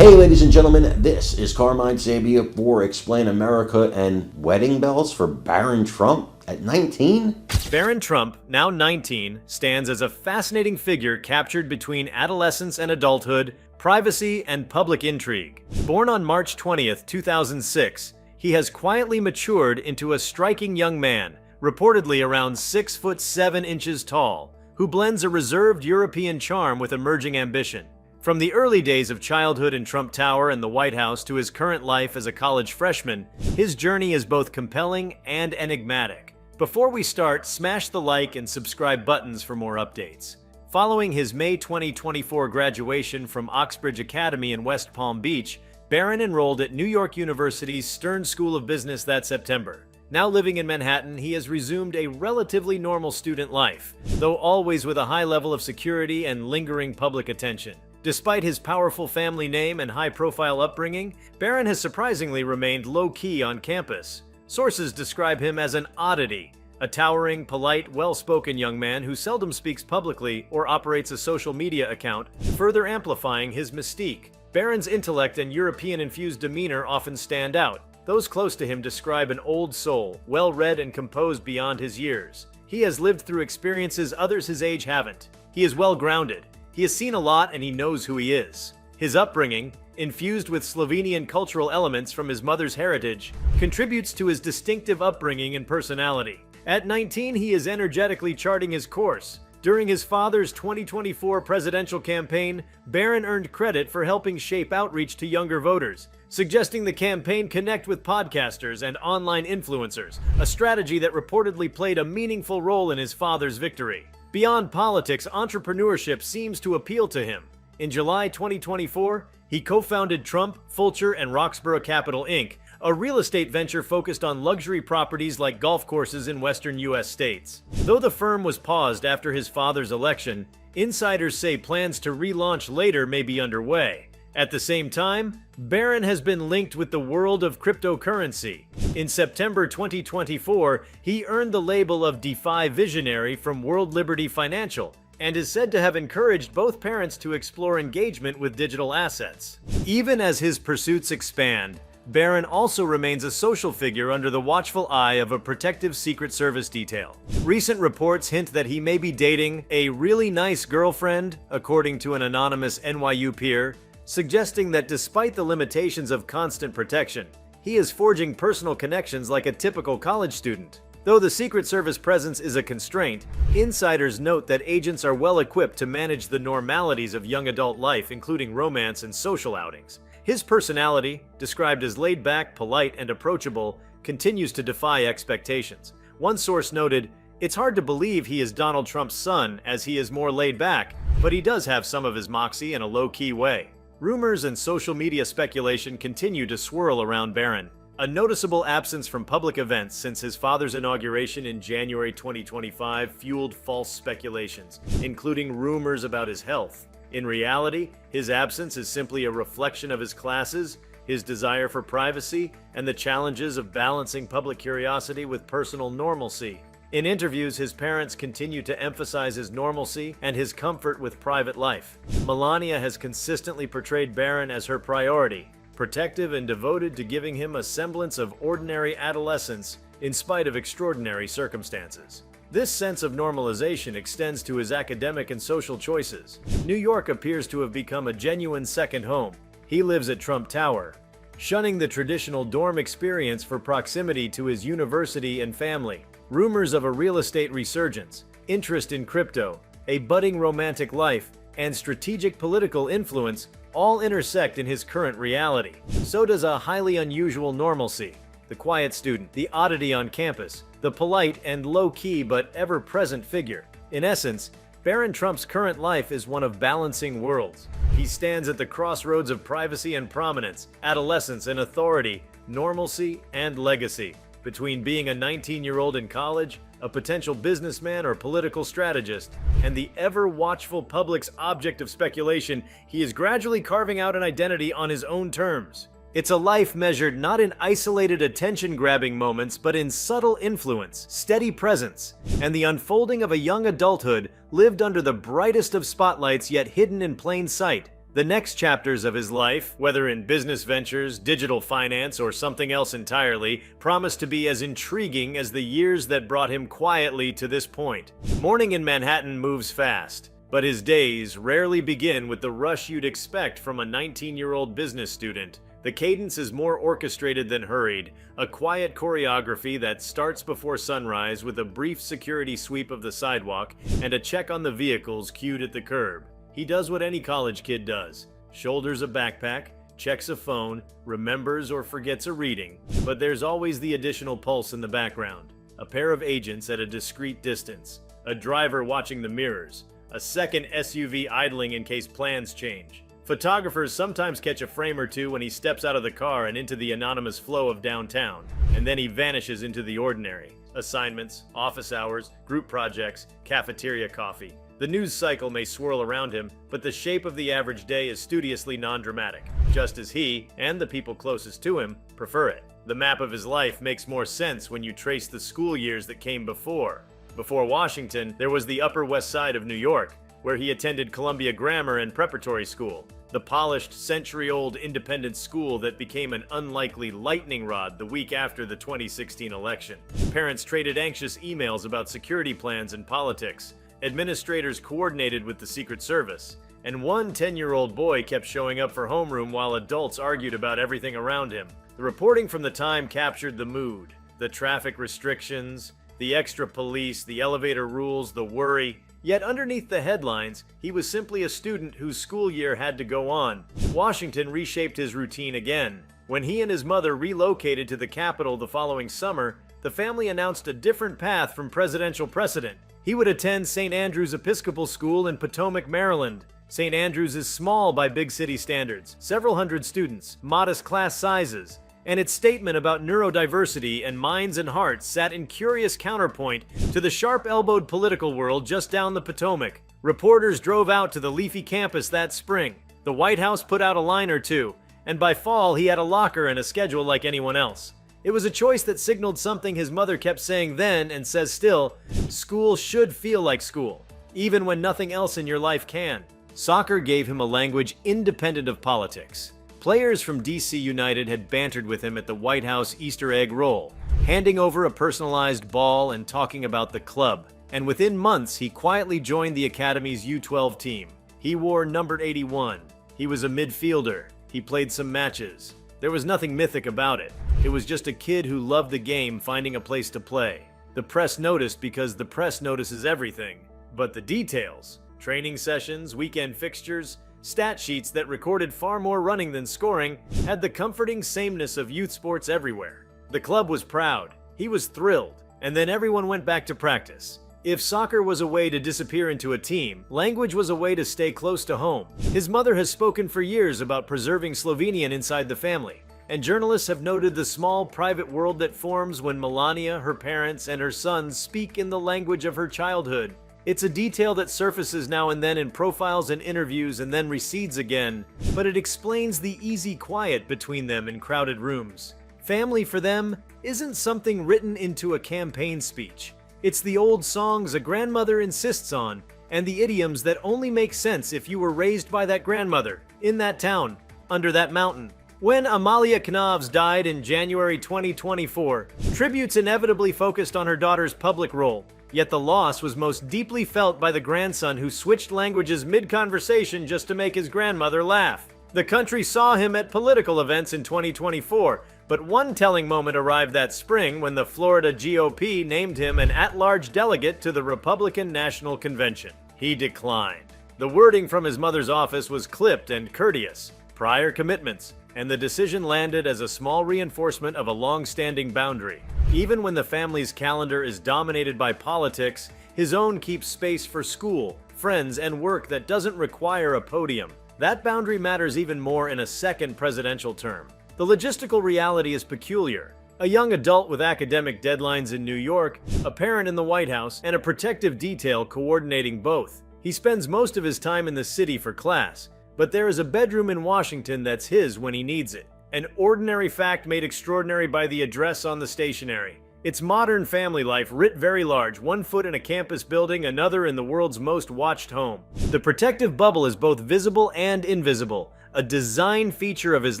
Hey ladies and gentlemen, this is Carmine Sabia for Explain America and wedding bells for Barron Trump at 19? Barron Trump, now 19, stands as a fascinating figure captured between adolescence and adulthood, privacy and public intrigue. Born on March 20th, 2006, he has quietly matured into a striking young man, reportedly around 6'7" tall, who blends a reserved European charm with emerging ambition. From the early days of childhood in Trump Tower and the White House to his current life as a college freshman, his journey is both compelling and enigmatic. Before we start, smash the like and subscribe buttons for more updates. Following his May 2024 graduation from Oxbridge Academy in West Palm Beach, Barron enrolled at New York University's Stern School of Business that September. Now living in Manhattan, he has resumed a relatively normal student life, though always with a high level of security and lingering public attention. Despite his powerful family name and high-profile upbringing, Barron has surprisingly remained low-key on campus. Sources describe him as an oddity, a towering, polite, well-spoken young man who seldom speaks publicly or operates a social media account, further amplifying his mystique. Barron's intellect and European-infused demeanor often stand out. Those close to him describe an old soul, well-read and composed beyond his years. He has lived through experiences others his age haven't. He is well-grounded. He has seen a lot and he knows who he is. His upbringing, infused with Slovenian cultural elements from his mother's heritage, contributes to his distinctive upbringing and personality. At 19, he is energetically charting his course. During his father's 2024 presidential campaign, Barron earned credit for helping shape outreach to younger voters, suggesting the campaign connect with podcasters and online influencers, a strategy that reportedly played a meaningful role in his father's victory. Beyond politics, entrepreneurship seems to appeal to him. In July 2024, he co-founded Trump, Fulcher, and Roxborough Capital Inc., a real estate venture focused on luxury properties like golf courses in western U.S. states. Though the firm was paused after his father's election, insiders say plans to relaunch later may be underway. At the same time, Barron has been linked with the world of cryptocurrency. In September 2024, he earned the label of DeFi Visionary from World Liberty Financial and is said to have encouraged both parents to explore engagement with digital assets. Even as his pursuits expand, Barron also remains a social figure under the watchful eye of a protective Secret Service detail. Recent reports hint that he may be dating a really nice girlfriend, according to an anonymous NYU peer, suggesting that despite the limitations of constant protection, he is forging personal connections like a typical college student. Though the Secret Service presence is a constraint, insiders note that agents are well equipped to manage the normalities of young adult life, including romance and social outings. His personality, described as laid-back, polite, and approachable, continues to defy expectations. One source noted, "It's hard to believe he is Donald Trump's son, as he is more laid-back, but he does have some of his moxie in a low-key way." Rumors and social media speculation continue to swirl around Barron. A noticeable absence from public events since his father's inauguration in January 2025 fueled false speculations, including rumors about his health. In reality, his absence is simply a reflection of his classes, his desire for privacy, and the challenges of balancing public curiosity with personal normalcy. In interviews, his parents continue to emphasize his normalcy and his comfort with private life. Melania has consistently portrayed Barron as her priority, protective and devoted to giving him a semblance of ordinary adolescence in spite of extraordinary circumstances. This sense of normalization extends to his academic and social choices. New York appears to have become a genuine second home. He lives at Trump Tower, shunning the traditional dorm experience for proximity to his university and family. Rumors of a real estate resurgence, interest in crypto, a budding romantic life, and strategic political influence all intersect in his current reality. So does a highly unusual normalcy. The quiet student, the oddity on campus, the polite and low-key but ever-present figure. In essence, Barron Trump's current life is one of balancing worlds. He stands at the crossroads of privacy and prominence, adolescence and authority, normalcy and legacy. Between being a 19-year-old in college, a potential businessman or political strategist, and the ever-watchful public's object of speculation, he is gradually carving out an identity on his own terms. It's a life measured not in isolated attention-grabbing moments, but in subtle influence, steady presence, and the unfolding of a young adulthood lived under the brightest of spotlights yet hidden in plain sight. The next chapters of his life, whether in business ventures, digital finance, or something else entirely, promise to be as intriguing as the years that brought him quietly to this point. Morning in Manhattan moves fast, but his days rarely begin with the rush you'd expect from a 19-year-old business student. The cadence is more orchestrated than hurried, a quiet choreography that starts before sunrise with a brief security sweep of the sidewalk and a check on the vehicles queued at the curb. He does what any college kid does: shoulders a backpack, checks a phone, remembers or forgets a reading. But there's always the additional pulse in the background: a pair of agents at a discreet distance, a driver watching the mirrors, a second SUV idling in case plans change. Photographers sometimes catch a frame or two when he steps out of the car and into the anonymous flow of downtown, and then he vanishes into the ordinary. Assignments, office hours, group projects, cafeteria coffee. The news cycle may swirl around him, but the shape of the average day is studiously non-dramatic, just as he, and the people closest to him, prefer it. The map of his life makes more sense when you trace the school years that came before. Before Washington, there was the Upper West Side of New York, where he attended Columbia Grammar and Preparatory School, the polished, century-old independent school that became an unlikely lightning rod the week after the 2016 election. Parents traded anxious emails about security plans and politics. Administrators coordinated with the Secret Service, and one 10-year-old boy kept showing up for homeroom while adults argued about everything around him. The reporting from the time captured the mood: the traffic restrictions, the extra police, the elevator rules, the worry. Yet underneath the headlines, he was simply a student whose school year had to go on. Washington reshaped his routine again. When he and his mother relocated to the capital the following summer, the family announced a different path from presidential precedent. He would attend St. Andrew's Episcopal School in Potomac, Maryland. St. Andrew's is small by big city standards, several hundred students, modest class sizes, and its statement about neurodiversity and minds and hearts sat in curious counterpoint to the sharp-elbowed political world just down the Potomac. Reporters drove out to the leafy campus that spring. The White House put out a line or two, and by fall he had a locker and a schedule like anyone else. It was a choice that signaled something his mother kept saying then and says still: school should feel like school, even when nothing else in your life can. Soccer gave him a language independent of politics. Players from DC United had bantered with him at the White House Easter egg roll, handing over a personalized ball and talking about the club. And within months, he quietly joined the Academy's U12 team. He wore number 81. He was a midfielder. He played some matches. There was nothing mythic about it. It was just a kid who loved the game finding a place to play. The press noticed because the press notices everything. But the details: training sessions, weekend fixtures, stat sheets that recorded far more running than scoring, had the comforting sameness of youth sports everywhere. The club was proud. He was thrilled. And then everyone went back to practice. If soccer was a way to disappear into a team, language was a way to stay close to home. His mother has spoken for years about preserving Slovenian inside the family, and journalists have noted the small private world that forms when Melania, her parents, and her sons speak in the language of her childhood. It's a detail that surfaces now and then in profiles and interviews and then recedes again, but it explains the easy quiet between them in crowded rooms. Family for them isn't something written into a campaign speech. It's the old songs a grandmother insists on, and the idioms that only make sense if you were raised by that grandmother, in that town, under that mountain. When Amalia Knovs died in January 2024, tributes inevitably focused on her daughter's public role. Yet the loss was most deeply felt by the grandson who switched languages mid-conversation just to make his grandmother laugh. The country saw him at political events in 2024, but one telling moment arrived that spring when the Florida GOP named him an at-large delegate to the Republican National Convention. He declined. The wording from his mother's office was clipped and courteous: prior commitments, and the decision landed as a small reinforcement of a long-standing boundary. Even when the family's calendar is dominated by politics, his own keeps space for school, friends, and work that doesn't require a podium. That boundary matters even more in a second presidential term. The logistical reality is peculiar. A young adult with academic deadlines in New York, a parent in the White House, and a protective detail coordinating both. He spends most of his time in the city for class, but there is a bedroom in Washington that's his when he needs it. An ordinary fact made extraordinary by the address on the stationery. It's modern family life writ very large, one foot in a campus building, another in the world's most watched home. The protective bubble is both visible and invisible, a design feature of his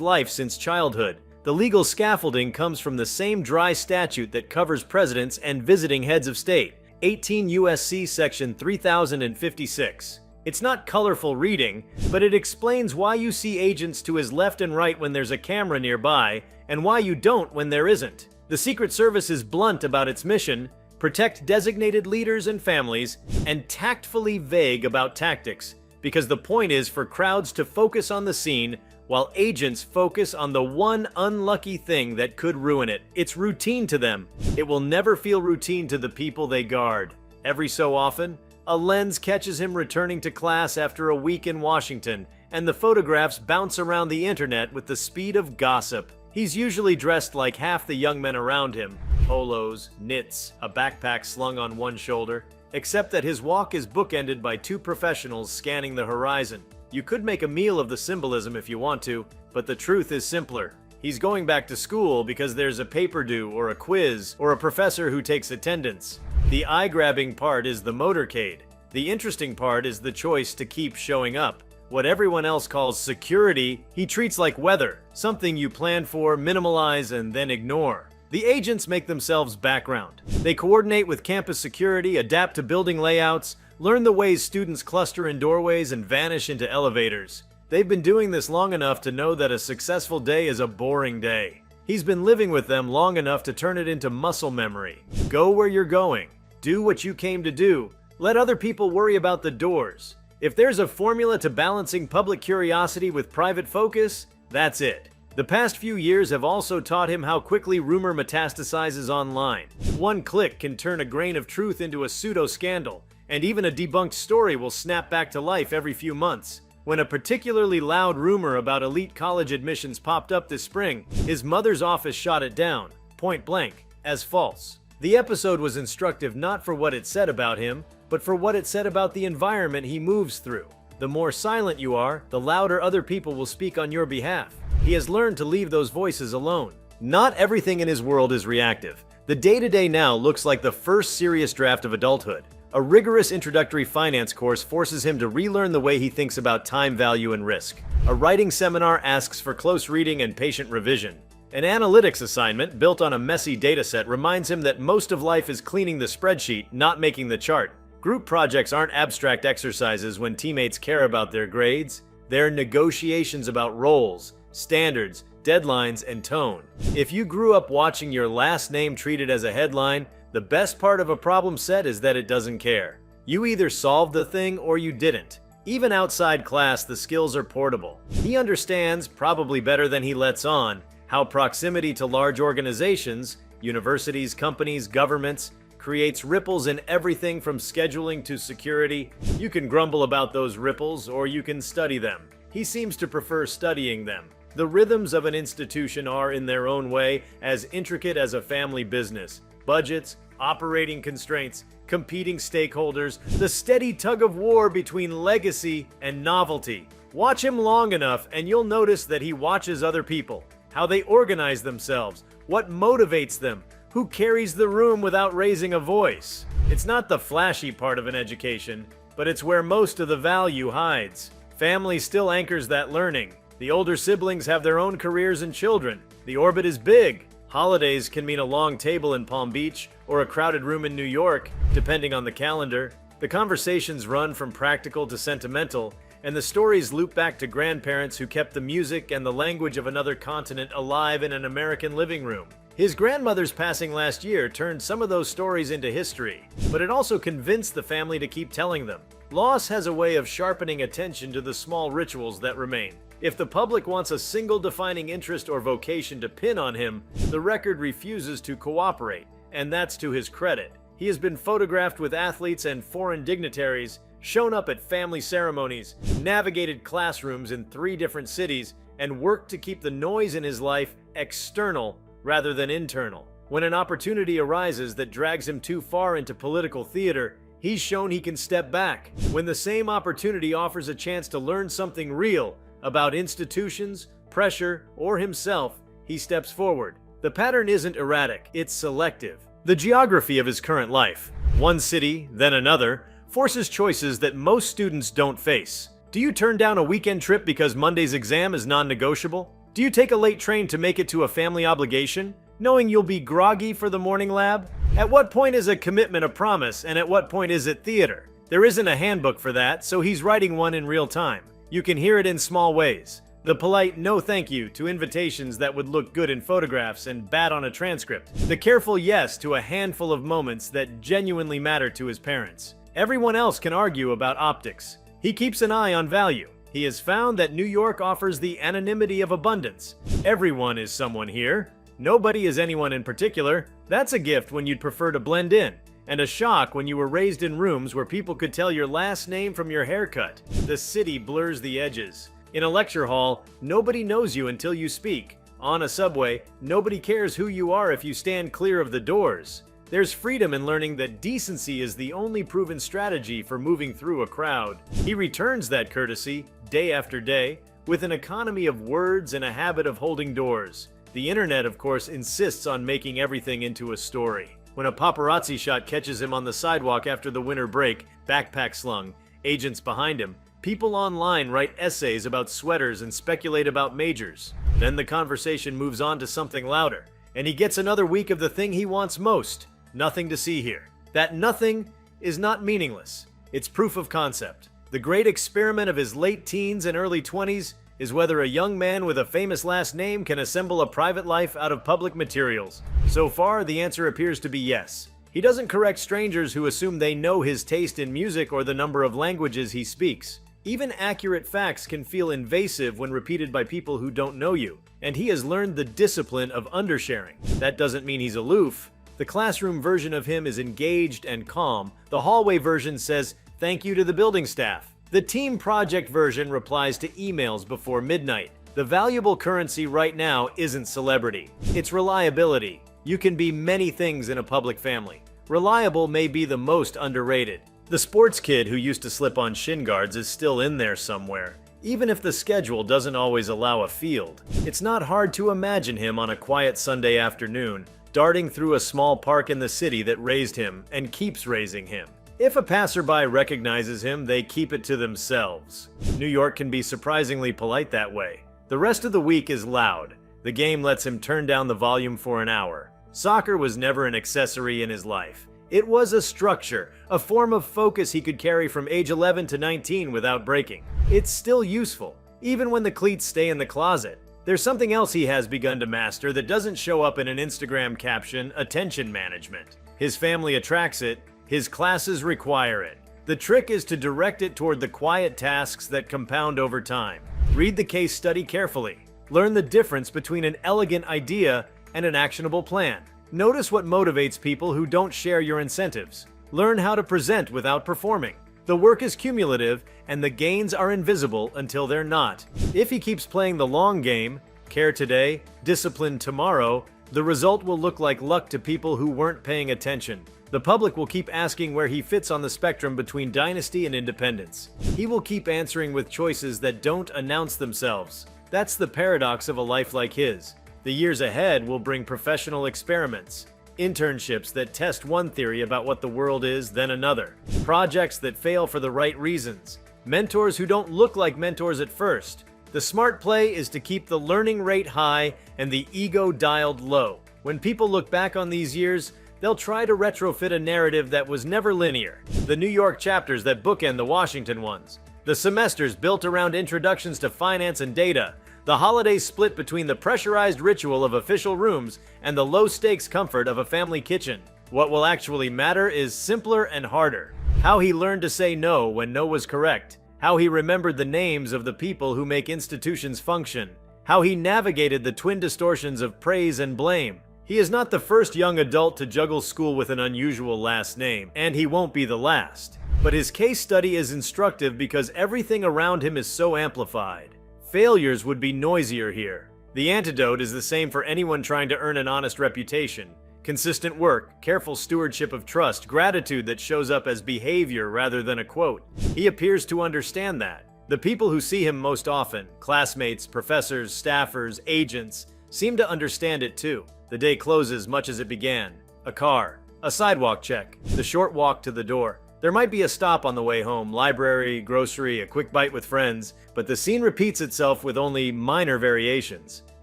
life since childhood. The legal scaffolding comes from the same dry statute that covers presidents and visiting heads of state, 18 U.S.C. Section 3056. It's not colorful reading, but it explains why you see agents to his left and right when there's a camera nearby, and why you don't when there isn't. The Secret Service is blunt about its mission: protect designated leaders and families, and tactfully vague about tactics, because the point is for crowds to focus on the scene while agents focus on the one unlucky thing that could ruin it. It's routine to them. It will never feel routine to the people they guard. Every so often, a lens catches him returning to class after a week in Washington, and the photographs bounce around the internet with the speed of gossip. He's usually dressed like half the young men around him: polos, knits, a backpack slung on one shoulder, except that his walk is bookended by two professionals scanning the horizon. You could make a meal of the symbolism if you want to, but the truth is simpler. He's going back to school because there's a paper due, or a quiz, or a professor who takes attendance. The eye-grabbing part is the motorcade. The interesting part is the choice to keep showing up. What everyone else calls security, he treats like weather, something you plan for, minimalize, and then ignore. The agents make themselves background. They coordinate with campus security, adapt to building layouts, learn the ways students cluster in doorways and vanish into elevators. They've been doing this long enough to know that a successful day is a boring day. He's been living with them long enough to turn it into muscle memory. Go where you're going. Do what you came to do. Let other people worry about the doors. If there's a formula to balancing public curiosity with private focus, that's it. The past few years have also taught him how quickly rumor metastasizes online. One click can turn a grain of truth into a pseudo-scandal, and even a debunked story will snap back to life every few months. When a particularly loud rumor about elite college admissions popped up this spring, his mother's office shot it down, point blank, as false. The episode was instructive not for what it said about him, but for what it said about the environment he moves through. The more silent you are, the louder other people will speak on your behalf. He has learned to leave those voices alone. Not everything in his world is reactive. The day-to-day now looks like the first serious draft of adulthood. A rigorous introductory finance course forces him to relearn the way he thinks about time value and risk. A writing seminar asks for close reading and patient revision. An analytics assignment built on a messy dataset reminds him that most of life is cleaning the spreadsheet, not making the chart. Group projects aren't abstract exercises when teammates care about their grades. They're negotiations about roles, standards, deadlines, and tone. If you grew up watching your last name treated as a headline, the best part of a problem set is that it doesn't care. You either solved the thing or you didn't. Even outside class, the skills are portable. He understands, probably better than he lets on, how proximity to large organizations, universities, companies, governments, creates ripples in everything from scheduling to security. You can grumble about those ripples, or you can study them. He seems to prefer studying them. The rhythms of an institution are, in their own way, as intricate as a family business. Budgets, operating constraints, competing stakeholders, the steady tug-of-war between legacy and novelty. Watch him long enough and you'll notice that he watches other people, how they organize themselves, what motivates them, who carries the room without raising a voice. It's not the flashy part of an education, but it's where most of the value hides. Family still anchors that learning. The older siblings have their own careers and children. The orbit is big. Holidays can mean a long table in Palm Beach or a crowded room in New York, depending on the calendar. The conversations run from practical to sentimental, and the stories loop back to grandparents who kept the music and the language of another continent alive in an American living room. His grandmother's passing last year turned some of those stories into history, but it also convinced the family to keep telling them. Loss has a way of sharpening attention to the small rituals that remain. If the public wants a single defining interest or vocation to pin on him, the record refuses to cooperate, and that's to his credit. He has been photographed with athletes and foreign dignitaries, shown up at family ceremonies, navigated classrooms in 3 different cities, and worked to keep the noise in his life external rather than internal. When an opportunity arises that drags him too far into political theater, he's shown he can step back. When the same opportunity offers a chance to learn something real about institutions, pressure, or himself, he steps forward. The pattern isn't erratic, it's selective. The geography of his current life, one city, then another, forces choices that most students don't face. Do you turn down a weekend trip because Monday's exam is non-negotiable? Do you take a late train to make it to a family obligation, knowing you'll be groggy for the morning lab? At what point is a commitment a promise, and at what point is it theater? There isn't a handbook for that, so he's writing one in real time. You can hear it in small ways. The polite no thank you to invitations that would look good in photographs and bad on a transcript. The careful yes to a handful of moments that genuinely matter to his parents. Everyone else can argue about optics. He keeps an eye on value. He has found that New York offers the anonymity of abundance. Everyone is someone here. Nobody is anyone in particular. That's a gift when you'd prefer to blend in, and a shock when you were raised in rooms where people could tell your last name from your haircut. The city blurs the edges. In a lecture hall, nobody knows you until you speak. On a subway, nobody cares who you are if you stand clear of the doors. There's freedom in learning that decency is the only proven strategy for moving through a crowd. He returns that courtesy, day after day, with an economy of words and a habit of holding doors. The internet, of course, insists on making everything into a story. When a paparazzi shot catches him on the sidewalk after the winter break, backpack slung, agents behind him, people online write essays about sweaters and speculate about majors. Then the conversation moves on to something louder, and he gets another week of the thing he wants most. Nothing to see here. That nothing is not meaningless. It's proof of concept. The great experiment of his late teens and early 20s is whether a young man with a famous last name can assemble a private life out of public materials. So far, the answer appears to be yes. He doesn't correct strangers who assume they know his taste in music or the number of languages he speaks. Even accurate facts can feel invasive when repeated by people who don't know you, and he has learned the discipline of undersharing. That doesn't mean he's aloof. The classroom version of him is engaged and calm. The hallway version says, "Thank you to the building staff." The team project version replies to emails before midnight. The valuable currency right now isn't celebrity. It's reliability. You can be many things in a public family. Reliable may be the most underrated. The sports kid who used to slip on shin guards is still in there somewhere. Even if the schedule doesn't always allow a field, it's not hard to imagine him on a quiet Sunday afternoon, darting through a small park in the city that raised him and keeps raising him. If a passerby recognizes him, they keep it to themselves. New York can be surprisingly polite that way. The rest of the week is loud. The game lets him turn down the volume for an hour. Soccer was never an accessory in his life. It was a structure, a form of focus he could carry from age 11 to 19 without breaking. It's still useful, even when the cleats stay in the closet. There's something else he has begun to master that doesn't show up in an Instagram caption: attention management. His family attracts it, his classes require it. The trick is to direct it toward the quiet tasks that compound over time. Read the case study carefully. Learn the difference between an elegant idea and an actionable plan. Notice what motivates people who don't share your incentives. Learn how to present without performing. The work is cumulative, and the gains are invisible until they're not. If he keeps playing the long game, care today, discipline tomorrow, the result will look like luck to people who weren't paying attention. The public will keep asking where he fits on the spectrum between dynasty and independence. He will keep answering with choices that don't announce themselves. That's the paradox of a life like his. The years ahead will bring professional experiments, internships that test one theory about what the world is, then another, projects that fail for the right reasons, mentors who don't look like mentors at first. The smart play is to keep the learning rate high and the ego dialed low. When people look back on these years, they'll try to retrofit a narrative that was never linear. The New York chapters that bookend the Washington ones. The semesters built around introductions to finance and data. The holidays split between the pressurized ritual of official rooms and the low-stakes comfort of a family kitchen. What will actually matter is simpler and harder. How he learned to say no when no was correct. How he remembered the names of the people who make institutions function. How he navigated the twin distortions of praise and blame. He is not the first young adult to juggle school with an unusual last name, and he won't be the last. But his case study is instructive because everything around him is so amplified. Failures would be noisier here. The antidote is the same for anyone trying to earn an honest reputation. Consistent work, careful stewardship of trust, gratitude that shows up as behavior rather than a quote. He appears to understand that. The people who see him most often, classmates, professors, staffers, agents, seem to understand it too. The day closes much as it began. a car, a sidewalk check, the short walk to the door. There might be a stop on the way home, library, grocery, a quick bite with friends, but the scene repeats itself with only minor variations.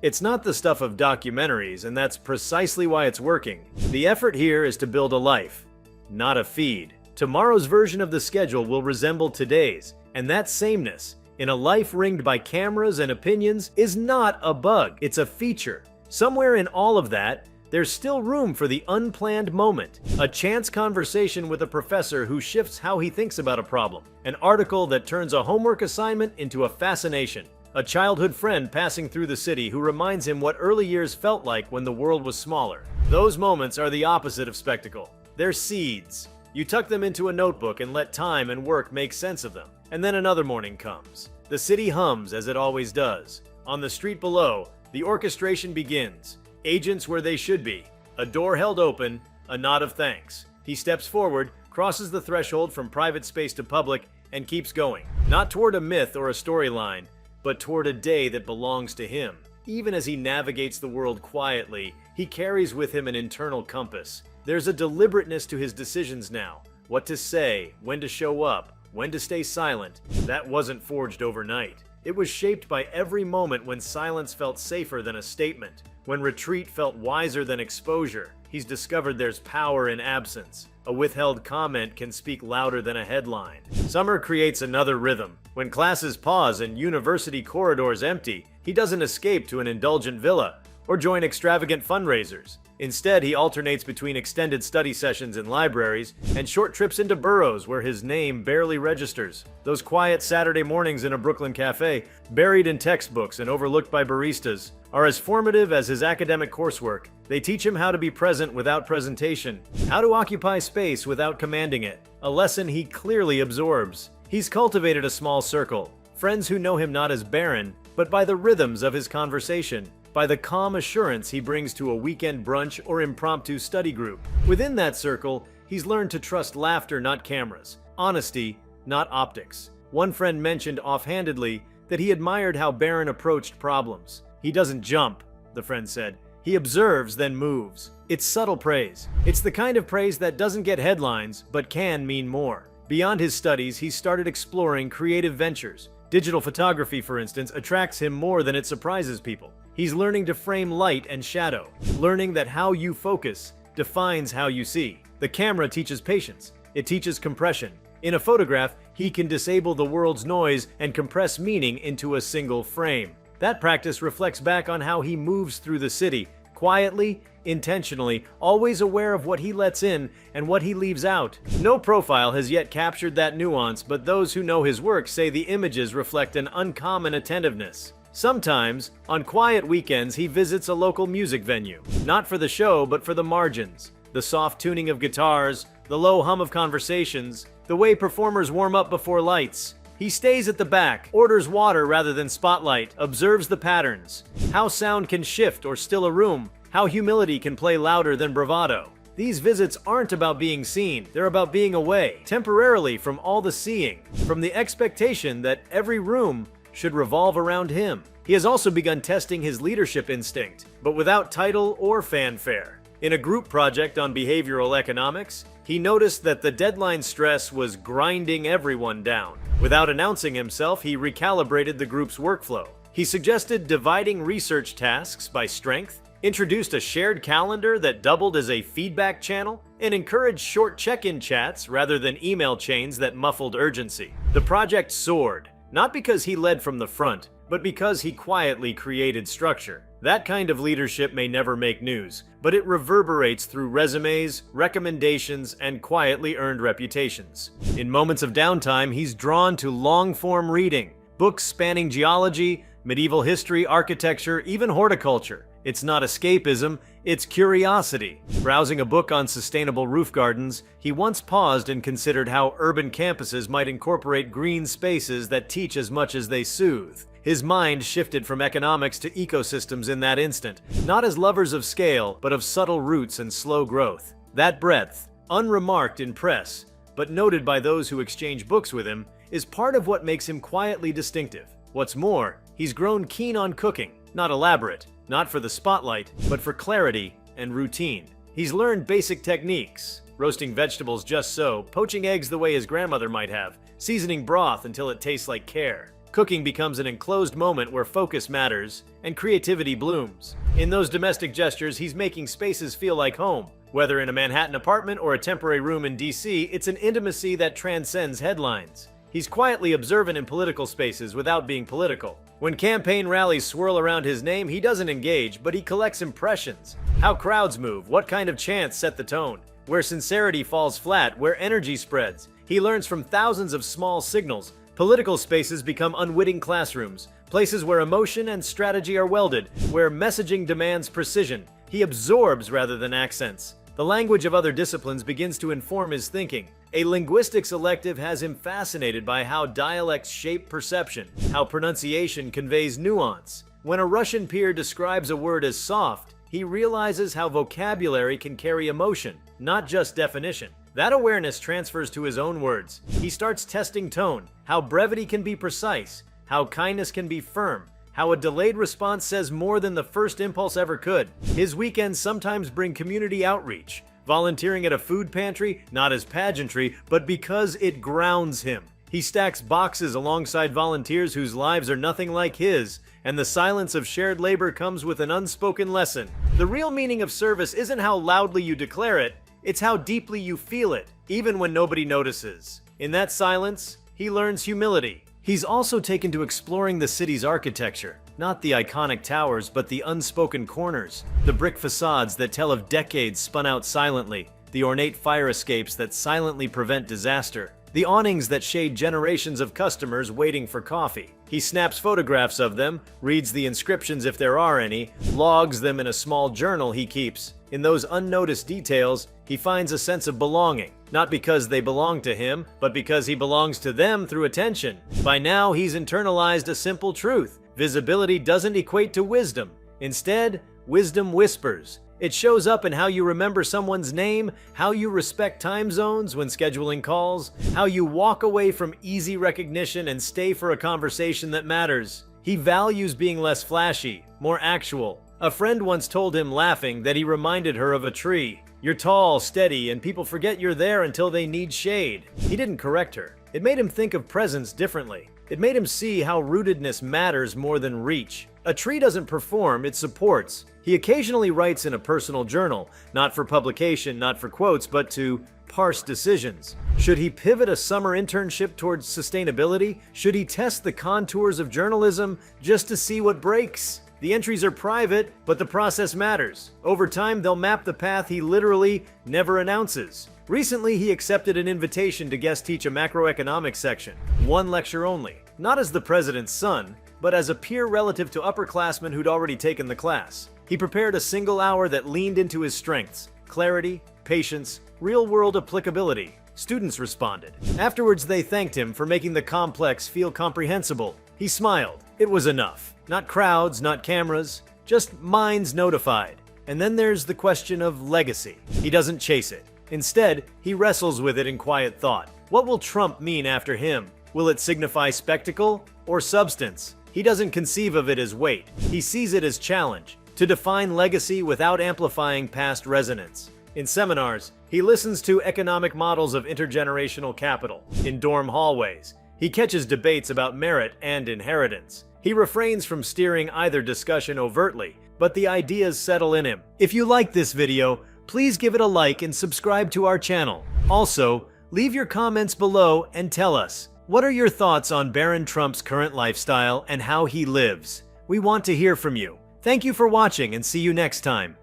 It's not the stuff of documentaries, and that's precisely why it's working. The effort here is to build a life, not a feed. Tomorrow's version of the schedule will resemble today's, and that sameness, in a life ringed by cameras and opinions, is not a bug, it's a feature. Somewhere in all of that, there's still room for the unplanned moment, a chance conversation with a professor who shifts how he thinks about a problem, an article that turns a homework assignment into a fascination, a childhood friend passing through the city who reminds him what early years felt like when the world was smaller. Those moments are the opposite of spectacle. They're seeds. You tuck them into a notebook and let time and work make sense of them. And then another morning comes. The city hums as it always does. On the street below, the orchestration begins. Agents where they should be. A door held open, a nod of thanks. He steps forward, crosses the threshold from private space to public, and keeps going. Not toward a myth or a storyline, but toward a day that belongs to him. Even as he navigates the world quietly, he carries with him an internal compass. There's a deliberateness to his decisions now. What to say, when to show up, when to stay silent. That wasn't forged overnight. It was shaped by every moment when silence felt safer than a statement, when retreat felt wiser than exposure. He's discovered there's power in absence. A withheld comment can speak louder than a headline. Summer creates another rhythm. When classes pause and university corridors empty, he doesn't escape to an indulgent villa or join extravagant fundraisers. Instead, he alternates between extended study sessions in libraries and short trips into boroughs where his name barely registers. Those quiet Saturday mornings in a Brooklyn cafe, buried in textbooks and overlooked by baristas, are as formative as his academic coursework. They teach him how to be present without presentation, how to occupy space without commanding it, a lesson he clearly absorbs. He's cultivated a small circle, friends who know him not as Barron, but by the rhythms of his conversation, by the calm assurance he brings to a weekend brunch or impromptu study group. Within that circle, he's learned to trust laughter, not cameras, honesty, not optics. One friend mentioned offhandedly that he admired how Barron approached problems. He doesn't jump, the friend said. He observes, then moves. It's subtle praise. It's the kind of praise that doesn't get headlines, but can mean more. Beyond his studies, he's started exploring creative ventures. Digital photography, for instance, attracts him more than it surprises people. He's learning to frame light and shadow, learning that how you focus defines how you see. The camera teaches patience. It teaches compression. In a photograph, he can disable the world's noise and compress meaning into a single frame. That practice reflects back on how he moves through the city, quietly, intentionally, always aware of what he lets in and what he leaves out. No profile has yet captured that nuance, but those who know his work say the images reflect an uncommon attentiveness. Sometimes, on quiet weekends, he visits a local music venue, not for the show, but for the margins. The soft tuning of guitars, the low hum of conversations, the way performers warm up before lights. He stays at the back, orders water rather than spotlight, observes the patterns, how sound can shift or still a room, how humility can play louder than bravado. These visits aren't about being seen, they're about being away, temporarily from all the seeing, from the expectation that every room should revolve around him. He has also begun testing his leadership instinct, but without title or fanfare. In a group project on behavioral economics, he noticed that the deadline stress was grinding everyone down. Without announcing himself, he recalibrated the group's workflow. He suggested dividing research tasks by strength, introduced a shared calendar that doubled as a feedback channel, and encouraged short check-in chats rather than email chains that muffled urgency. The project soared, not because he led from the front, but because he quietly created structure. That kind of leadership may never make news, but it reverberates through resumes, recommendations, and quietly earned reputations. In moments of downtime, he's drawn to long-form reading, books spanning geology, medieval history, architecture, even horticulture. It's not escapism, it's curiosity. Browsing a book on sustainable roof gardens, he once paused and considered how urban campuses might incorporate green spaces that teach as much as they soothe. His mind shifted from economics to ecosystems in that instant, not as lovers of scale, but of subtle roots and slow growth. That breadth, unremarked in press, but noted by those who exchange books with him, is part of what makes him quietly distinctive. What's more, he's grown keen on cooking, not elaborate, not for the spotlight, but for clarity and routine. He's learned basic techniques: roasting vegetables just so, poaching eggs the way his grandmother might have, seasoning broth until it tastes like care. Cooking becomes an enclosed moment where focus matters and creativity blooms. In those domestic gestures, he's making spaces feel like home. Whether in a Manhattan apartment or a temporary room in DC, it's an intimacy that transcends headlines. He's quietly observant in political spaces without being political. When campaign rallies swirl around his name, he doesn't engage, but he collects impressions. How crowds move, what kind of chants set the tone, where sincerity falls flat, where energy spreads. He learns from thousands of small signals. Political spaces become unwitting classrooms, places where emotion and strategy are welded, where messaging demands precision. He absorbs rather than accents. The language of other disciplines begins to inform his thinking. A linguistics elective has him fascinated by how dialects shape perception, how pronunciation conveys nuance. When a Russian peer describes a word as soft, he realizes how vocabulary can carry emotion, not just definition. That awareness transfers to his own words. He starts testing tone, how brevity can be precise, how kindness can be firm, how a delayed response says more than the first impulse ever could. His weekends sometimes bring community outreach, volunteering at a food pantry, not as pageantry, but because it grounds him. He stacks boxes alongside volunteers whose lives are nothing like his, and the silence of shared labor comes with an unspoken lesson. The real meaning of service isn't how loudly you declare it, it's how deeply you feel it, even when nobody notices. In that silence, he learns humility. He's also taken to exploring the city's architecture, not the iconic towers, but the unspoken corners, the brick facades that tell of decades spun out silently, the ornate fire escapes that silently prevent disaster, the awnings that shade generations of customers waiting for coffee. He snaps photographs of them, reads the inscriptions if there are any, logs them in a small journal he keeps. In those unnoticed details, he finds a sense of belonging, not because they belong to him, but because he belongs to them through attention. By now, he's internalized a simple truth: visibility doesn't equate to wisdom. Instead, wisdom whispers. It shows up in how you remember someone's name, how you respect time zones when scheduling calls, how you walk away from easy recognition and stay for a conversation that matters. He values being less flashy, more actual. A friend once told him, laughing, that he reminded her of a tree. You're tall, steady, and people forget you're there until they need shade. He didn't correct her. It made him think of presence differently. It made him see how rootedness matters more than reach. A tree doesn't perform, it supports. He occasionally writes in a personal journal, not for publication, not for quotes, but to parse decisions. Should he pivot a summer internship towards sustainability? Should he test the contours of journalism just to see what breaks? The entries are private, but the process matters. Over time, they'll map the path he literally never announces. Recently, he accepted an invitation to guest teach a macroeconomics section, one lecture only, not as the president's son, but as a peer relative to upperclassmen who'd already taken the class. He prepared a single hour that leaned into his strengths: clarity, patience, real-world applicability. Students responded. Afterwards, they thanked him for making the complex feel comprehensible. He smiled. It was enough. Not crowds, not cameras, just minds notified. And then there's the question of legacy. He doesn't chase it. Instead, he wrestles with it in quiet thought. What will Trump mean after him? Will it signify spectacle or substance? He doesn't conceive of it as weight. He sees it as challenge, to define legacy without amplifying past resonance. In seminars, he listens to economic models of intergenerational capital. In dorm hallways, he catches debates about merit and inheritance. He refrains from steering either discussion overtly, but the ideas settle in him. If you like this video, please give it a like and subscribe to our channel. Also, leave your comments below and tell us, what are your thoughts on Barron Trump's current lifestyle and how he lives? We want to hear from you. Thank you for watching and see you next time.